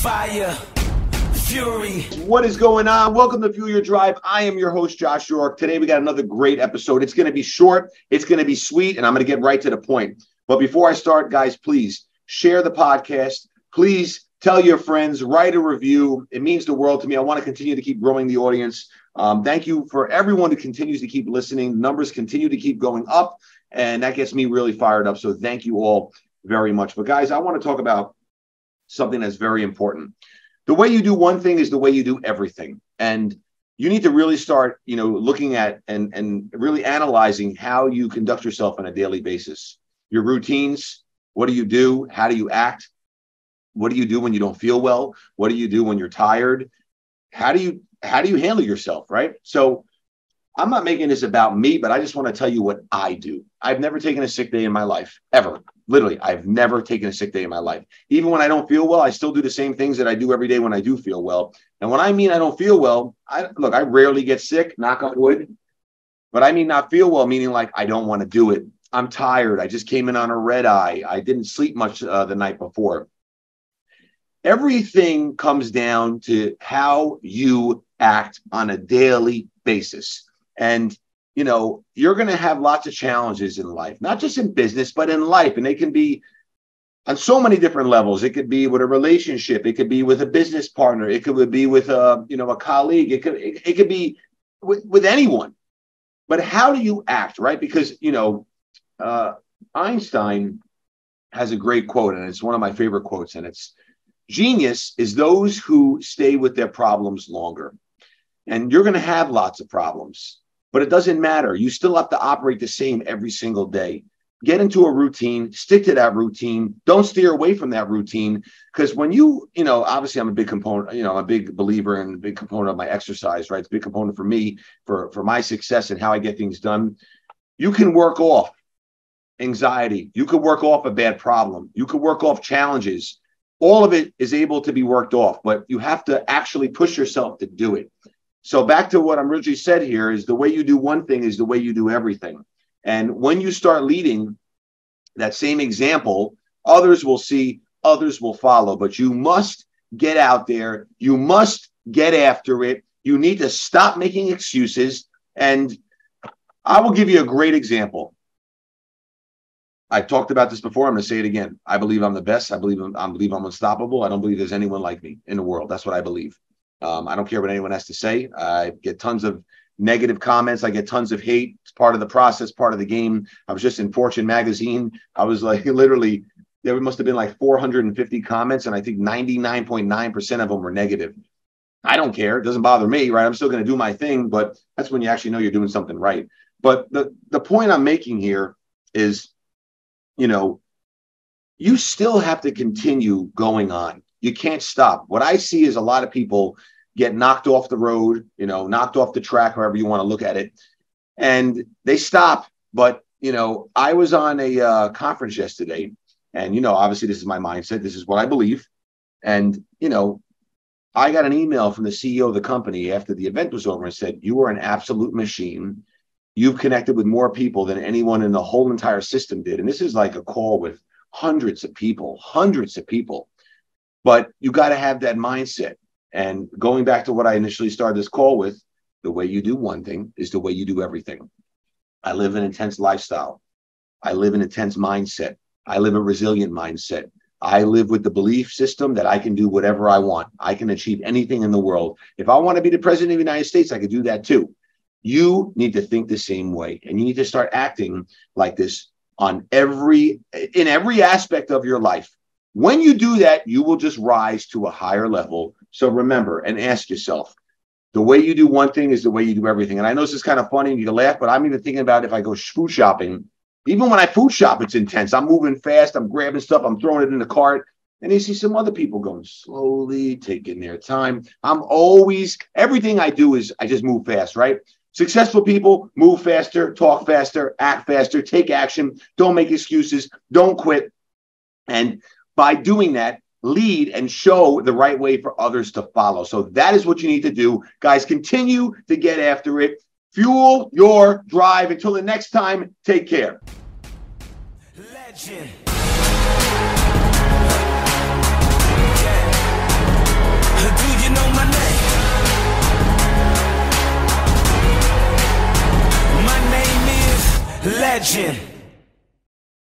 fire, fury. What is going on? Welcome to Fuel Your Drive. I am your host, Josh York. Today we got another great episode. It's going to be short, it's going to be sweet, and I'm going to get right to the point. But before I start, guys, please share the podcast. Please tell your friends, write a review. It means the world to me. I want to continue to keep growing the audience. Thank you for everyone who continues to keep listening. Numbers continue to keep going up, and that gets me really fired up. So thank you all very much. But guys, I want to talk about something that's very important. The way you do one thing is the way you do everything. And you need to really start, looking at and really analyzing how you conduct yourself on a daily basis. Your routines, what do you do? How do you act? What do you do when you don't feel well? What do you do when you're tired? How do you handle yourself, right? So I'm not making this about me, but I just want to tell you what I do. I've never taken a sick day in my life, ever. Literally, I've never taken a sick day in my life. Even when I don't feel well, I still do the same things that I do every day when I do feel well. And when I mean I don't feel well, I rarely get sick, knock on wood. But I mean not feel well, meaning like I don't want to do it. I'm tired. I just came in on a red eye. I didn't sleep much the night before. Everything comes down to how you act on a daily basis. And, you're going to have lots of challenges in life, not just in business, but in life. And they can be on so many different levels. It could be with a relationship. It could be with a business partner. It could be with a colleague. It could be with anyone. But how do you act, right? Because, Einstein has a great quote, and it's one of my favorite quotes, and it's, genius is those who stay with their problems longer. And you're going to have lots of problems, but it doesn't matter. You still have to operate the same every single day. Get into a routine, stick to that routine. Don't steer away from that routine. Because when obviously I'm a big component, I'm a big believer and a big component of my exercise, right? It's a big component for me, for my success and how I get things done. You can work off anxiety. You could work off a bad problem. You could work off challenges. All of it is able to be worked off, but you have to actually push yourself to do it. So back to what I'm originally said here is the way you do one thing is the way you do everything. And when you start leading that same example, others will see, others will follow, but you must get out there. You must get after it. You need to stop making excuses. And I will give you a great example. I've talked about this before. I'm going to say it again. I believe I'm the best. I believe I'm unstoppable. I don't believe there's anyone like me in the world. That's what I believe. I don't care what anyone has to say. I get tons of negative comments. I get tons of hate. It's part of the process, part of the game. I was just in Fortune magazine. I was like, literally, there must have been like 450 comments, and I think 99.9% of them were negative. I don't care. It doesn't bother me, right? I'm still going to do my thing, but that's when you actually know you're doing something right. But the point I'm making here is, you still have to continue going on. You can't stop. What I see is a lot of people get knocked off the road, knocked off the track, however you want to look at it, and they stop. But, I was on a conference yesterday, and, obviously this is my mindset. This is what I believe. And, I got an email from the CEO of the company after the event was over and said, "You are an absolute machine. You've connected with more people than anyone in the whole entire system did." And this is like a call with hundreds of people. But you got to have that mindset. And going back to what I initially started this call with, the way you do one thing is the way you do everything. I live an intense lifestyle. I live an intense mindset. I live a resilient mindset. I live with the belief system that I can do whatever I want. I can achieve anything in the world. If I want to be the president of the United States, I could do that too. You need to think the same way, and you need to start acting like this in every aspect of your life. When you do that, you will just rise to a higher level. So remember and ask yourself, the way you do one thing is the way you do everything. And I know this is kind of funny and you can laugh, but I'm even thinking about if I go food shopping, even when I food shop, it's intense. I'm moving fast. I'm grabbing stuff. I'm throwing it in the cart. And you see some other people going slowly, taking their time. Everything I do is I just move fast, right? Successful people move faster, talk faster, act faster, take action, don't make excuses, don't quit. And by doing that, lead and show the right way for others to follow. So that is what you need to do. Guys, continue to get after it. Fuel your drive. Until the next time, take care. Legend. legend.